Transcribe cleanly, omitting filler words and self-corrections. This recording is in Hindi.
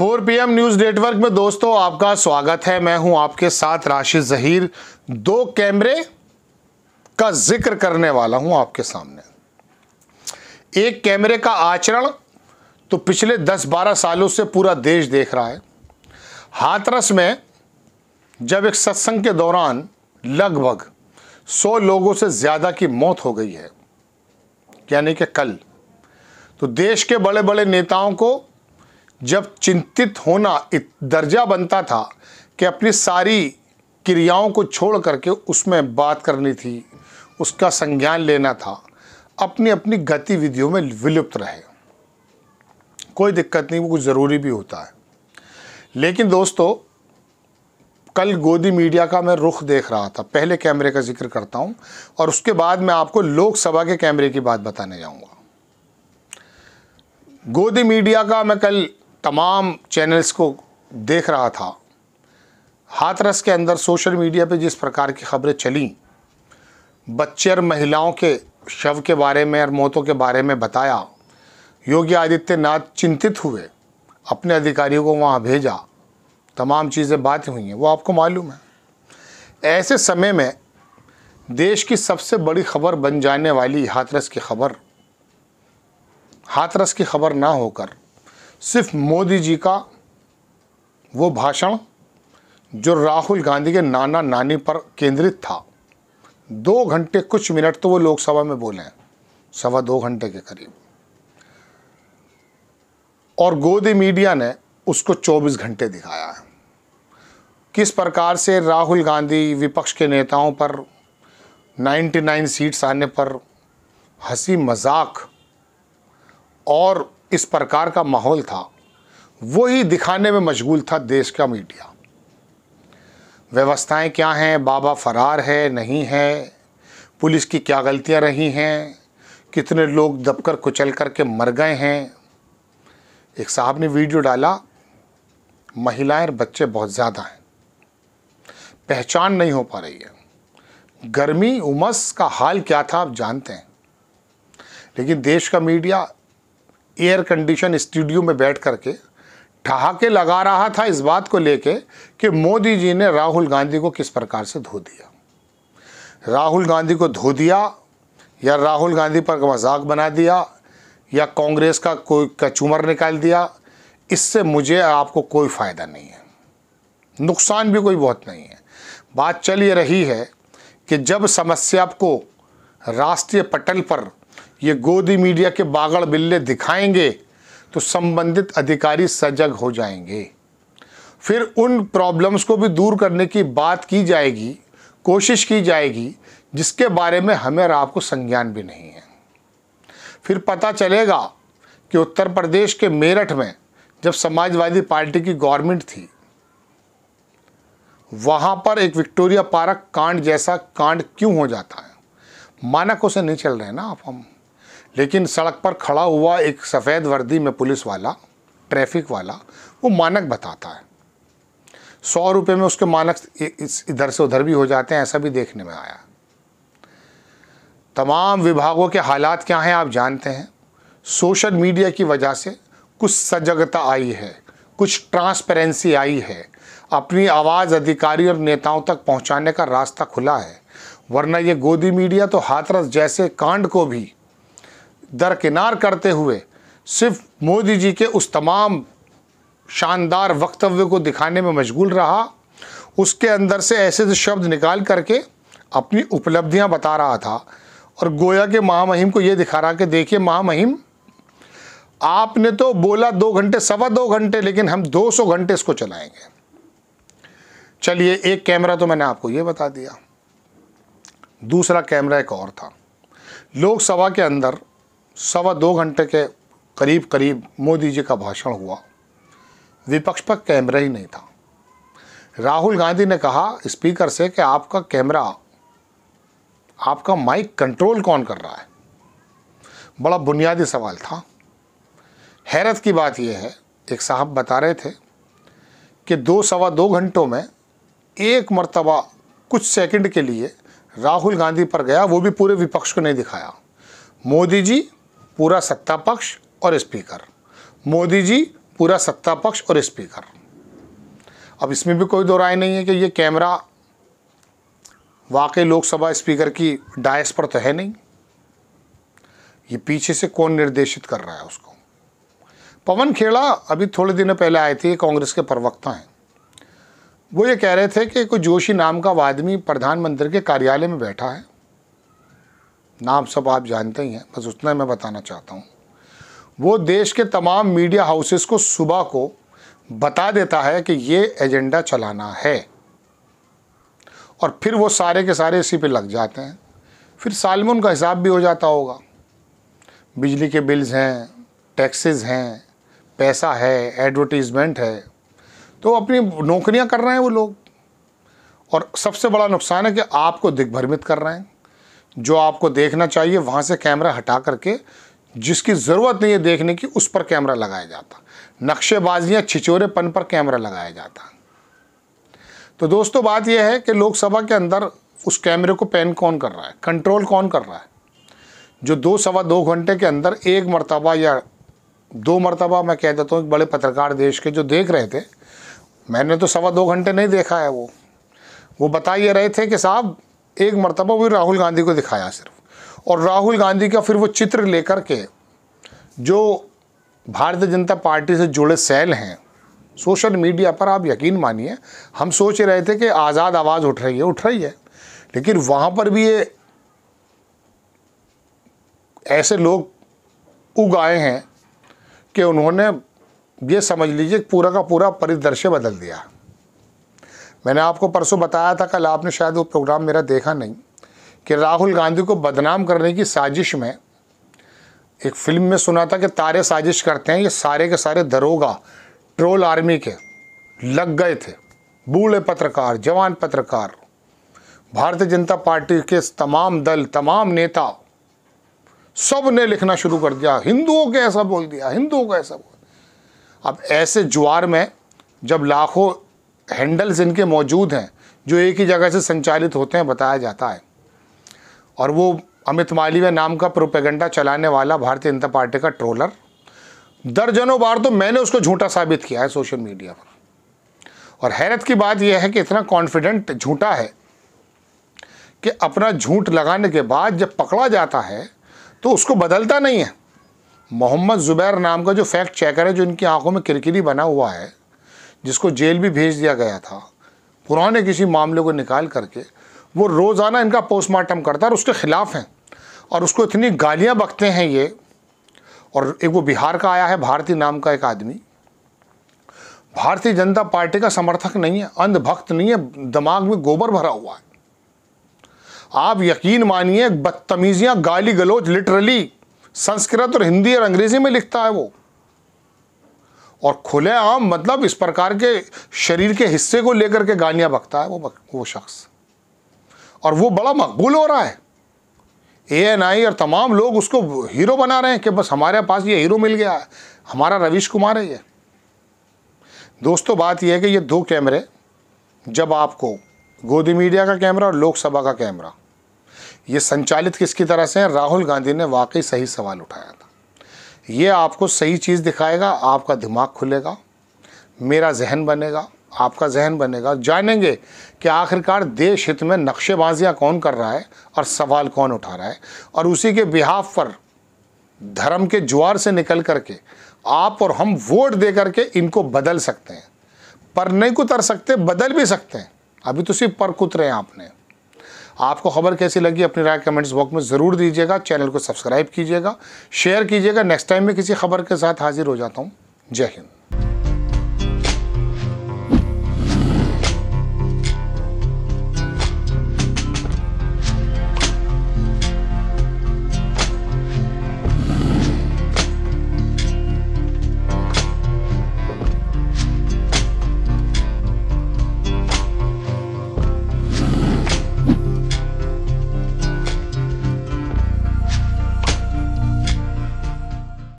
4 PM न्यूज़ नेटवर्क में दोस्तों आपका स्वागत है। मैं हूं आपके साथ राशिद ज़हीर। 2 कैमरे का जिक्र करने वाला हूं आपके सामने। एक कैमरे का आचरण तो पिछले 10-12 सालों से पूरा देश देख रहा है। हाथरस में जब एक सत्संग के दौरान लगभग 100 लोगों से ज़्यादा की मौत हो गई है, यानी कि कल, तो देश के बड़े बड़े नेताओं को जब चिंतित होना दर्जा बनता था कि अपनी सारी क्रियाओं को छोड़ करके उसमें बात करनी थी, उसका संज्ञान लेना था, अपनी अपनी गतिविधियों में विलुप्त रहे। कोई दिक्कत नहीं, वो कुछ ज़रूरी भी होता है। लेकिन दोस्तों, कल गोदी मीडिया का मैं रुख देख रहा था। पहले कैमरे का जिक्र करता हूं और उसके बाद मैं आपको लोकसभा के कैमरे की बात बताने जाऊंगा। गोदी मीडिया का मैं कल तमाम चैनल्स को देख रहा था। हाथरस के अंदर सोशल मीडिया पे जिस प्रकार की खबरें चली, बच्चे और महिलाओं के शव के बारे में और मौतों के बारे में बताया, योगी आदित्यनाथ चिंतित हुए, अपने अधिकारियों को वहाँ भेजा, तमाम चीज़ें बातें हुई हैं, वो आपको मालूम है। ऐसे समय में देश की सबसे बड़ी खबर बन जाने वाली हाथरस की खबर ना होकर सिर्फ मोदी जी का वो भाषण जो राहुल गांधी के नाना नानी पर केंद्रित था, 2 घंटे कुछ मिनट तो वो लोकसभा में बोले हैं, 2.25 घंटे के करीब, और गोदी मीडिया ने उसको 24 घंटे दिखाया है। किस प्रकार से राहुल गांधी विपक्ष के नेताओं पर 99 सीट्स आने पर हंसी मजाक और इस प्रकार का माहौल था, वही दिखाने में मशगूल था देश का मीडिया। व्यवस्थाएं क्या हैं, बाबा फरार है नहीं है, पुलिस की क्या गलतियां रही हैं, कितने लोग दबकर कुचल करके मर गए हैं। एक साहब ने वीडियो डाला, महिलाएं और बच्चे बहुत ज़्यादा हैं, पहचान नहीं हो पा रही है। गर्मी उमस का हाल क्या था आप जानते हैं। लेकिन देश का मीडिया एयर कंडीशन स्टूडियो में बैठ करके ठहाके लगा रहा था इस बात को लेके कि मोदी जी ने राहुल गांधी को किस प्रकार से धो दिया। राहुल गांधी को धो दिया या राहुल गांधी पर मजाक बना दिया या कांग्रेस का कोई कचूमर निकाल दिया, इससे मुझे आपको कोई फ़ायदा नहीं है, नुकसान भी कोई बहुत नहीं है। बात चल ये रही है कि जब समस्या को राष्ट्रीय पटल पर ये गोदी मीडिया के बागड़ बिल्ले दिखाएंगे तो संबंधित अधिकारी सजग हो जाएंगे। फिर उन प्रॉब्लम्स को भी दूर करने की बात की जाएगी, कोशिश की जाएगी, जिसके बारे में हमें और आपको संज्ञान भी नहीं है। फिर पता चलेगा कि उत्तर प्रदेश के मेरठ में जब समाजवादी पार्टी की गवर्नमेंट थी, वहाँ पर एक विक्टोरिया पार्क कांड जैसा कांड क्यों हो जाता है। मानकों से नहीं चल रहे हैं ना आप हम। लेकिन सड़क पर खड़ा हुआ एक सफ़ेद वर्दी में पुलिस वाला, ट्रैफिक वाला, वो मानक बताता है। 100 रुपये में उसके मानक इधर से उधर भी हो जाते हैं, ऐसा भी देखने में आया। तमाम विभागों के हालात क्या हैं आप जानते हैं। सोशल मीडिया की वजह से कुछ सजगता आई है, कुछ ट्रांसपेरेंसी आई है, अपनी आवाज़ अधिकारी और नेताओं तक पहुंचाने का रास्ता खुला है। वरना ये गोदी मीडिया तो हाथरस जैसे कांड को भी दरकिनार करते हुए सिर्फ मोदी जी के उस तमाम शानदार वक्तव्य को दिखाने में मशगूल रहा। उसके अंदर से ऐसे शब्द निकाल करके अपनी उपलब्धियां बता रहा था और गोया के महामहिम को ये दिखा रहा कि देखिए महामहिम, आपने तो बोला 2 घंटे 2.25 घंटे, लेकिन हम 200 घंटे इसको चलाएंगे। चलिए, एक कैमरा तो मैंने आपको ये बता दिया। दूसरा कैमरा एक और था। लोकसभा के अंदर 2.25 घंटे के करीब मोदी जी का भाषण हुआ, विपक्ष पर कैमरा ही नहीं था। राहुल गांधी ने कहा स्पीकर से कि आपका कैमरा, आपका माइक कंट्रोल कौन कर रहा है। बड़ा बुनियादी सवाल था। हैरत की बात यह है, एक साहब बता रहे थे कि 2-2.25 घंटों में एक मर्तबा कुछ सेकंड के लिए राहुल गांधी पर गया, वो भी पूरे विपक्ष को नहीं दिखाया। मोदी जी, पूरा सत्ता पक्ष और स्पीकर, मोदी जी, पूरा सत्ता पक्ष और स्पीकर। अब इसमें भी कोई दो राय नहीं है कि ये कैमरा वाकई लोकसभा स्पीकर की डायस पर तो है नहीं, ये पीछे से कौन निर्देशित कर रहा है उसको। पवन खेड़ा अभी थोड़े दिनों पहले आए थे, कांग्रेस के प्रवक्ता हैं, वो ये कह रहे थे कि कोई जोशी नाम का आदमी प्रधानमंत्री के कार्यालय में बैठा है, नाम सब आप जानते ही हैं, बस उतना मैं बताना चाहता हूँ। वो देश के तमाम मीडिया हाउसेस को सुबह को बता देता है कि ये एजेंडा चलाना है, और फिर वो सारे के सारे इसी पे लग जाते हैं। फिर साल में उनका हिसाब भी हो जाता होगा, बिजली के बिल्स हैं, टैक्सेस हैं, पैसा है, एडवर्टीजमेंट है, तो अपनी नौकरियां कर रहे हैं वो लोग। और सबसे बड़ा नुकसान है कि आपको दिग्भ्रमित कर रहे हैं। जो आपको देखना चाहिए वहाँ से कैमरा हटा करके जिसकी ज़रूरत नहीं है देखने की उस पर कैमरा लगाया जाता, नक्शेबाजियाँ छिचोरेपन पर कैमरा लगाया जाता। तो दोस्तों बात यह है कि लोकसभा के अंदर उस कैमरे को पैन कौन कर रहा है, कंट्रोल कौन कर रहा है। जो 2-2.25 घंटे के अंदर एक मरतबा या 2 मरतबा, मैं कह देता हूँ, एक बड़े पत्रकार देश के जो देख रहे थे, मैंने तो 2.25 घंटे नहीं देखा है, वो बता ये रहे थे कि साहब एक मरतबा वो राहुल गांधी को दिखाया सिर्फ, और राहुल गांधी का फिर वो चित्र लेकर के जो भारतीय जनता पार्टी से जुड़े सेल हैं सोशल मीडिया पर, आप यकीन मानिए हम सोच रहे थे कि आज़ाद आवाज़ उठ रही है, लेकिन वहाँ पर भी ये ऐसे लोग उग आए हैं कि उन्होंने ये समझ लीजिए पूरा का पूरा परिदृश्य बदल दिया। मैंने आपको परसों बताया था, कल आपने शायद वो प्रोग्राम मेरा देखा नहीं, कि राहुल गांधी को बदनाम करने की साजिश में एक फिल्म में सुना था कि तारे साजिश करते हैं, ये सारे के सारे दरोगा ट्रोल आर्मी के लग गए थे, बूढ़े पत्रकार, जवान पत्रकार, भारतीय जनता पार्टी के तमाम दल, तमाम नेता, सब ने लिखना शुरू कर दिया, हिंदुओं के ऐसा बोल दिया, हिंदुओं को ऐसा बोल। अब ऐसे ज्वार में जब लाखों हैंडल्स इनके मौजूद हैं जो एक ही जगह से संचालित होते हैं, बताया जाता है, और वो अमित मालवीय नाम का प्रोपेगेंडा चलाने वाला भारतीय जनता पार्टी का ट्रोलर, दर्जनों बार तो मैंने उसको झूठा साबित किया है सोशल मीडिया पर। और हैरत की बात यह है कि इतना कॉन्फिडेंट झूठा है कि अपना झूठ लगाने के बाद जब पकड़ा जाता है तो उसको बदलता नहीं है। मोहम्मद जुबैर नाम का जो फैक्ट चेकर है, जो इनकी आंखों में किरकिरी बना हुआ है, जिसको जेल भी भेज दिया गया था पुराने किसी मामले को निकाल करके, वो रोज़ाना इनका पोस्टमार्टम करता है और उसके ख़िलाफ़ हैं, और उसको इतनी गालियां बकते हैं ये। और एक वो बिहार का आया है, भारती नाम का एक आदमी, भारतीय जनता पार्टी का समर्थक नहीं है, अंधभक्त नहीं है, दिमाग में गोबर भरा हुआ है। आप यकीन मानिए बदतमीजियां, गाली गलौज लिटरली संस्कृत और हिंदी और अंग्रेजी में लिखता है वो, और खुलेआम मतलब इस प्रकार के शरीर के हिस्से को लेकर के गालियां बकता है वो शख्स, और वो बड़ा मकबूल हो रहा है। ANI और तमाम लोग उसको हीरो बना रहे हैं कि बस हमारे पास ये हीरो मिल गया है, हमारा रवीश कुमार है ये। दोस्तों बात यह है कि ये 2 कैमरे, जब आपको गोदी मीडिया का कैमरा और लोकसभा का कैमरा, ये संचालित किसकी तरह से है। राहुल गांधी ने वाकई सही सवाल उठाया था, ये आपको सही चीज़ दिखाएगा, आपका दिमाग खुलेगा, मेरा जहन बनेगा, आपका जहन बनेगा, जानेंगे कि आखिरकार देश हित में नक्शेबाजियाँ कौन कर रहा है और सवाल कौन उठा रहा है, और उसी के बिहाफ पर धर्म के ज्वार से निकल करके आप और हम वोट दे करके इनको बदल सकते हैं। पर नहीं कुतर सकते, बदल भी सकते हैं, अभी तो सिर्फ पर कुतरे हैं आपने। आपको खबर कैसी लगी अपनी राय कमेंट्स बॉक्स में ज़रूर दीजिएगा, चैनल को सब्सक्राइब कीजिएगा, शेयर कीजिएगा। नेक्स्ट टाइम में किसी खबर के साथ हाजिर हो जाता हूँ। जय हिंद।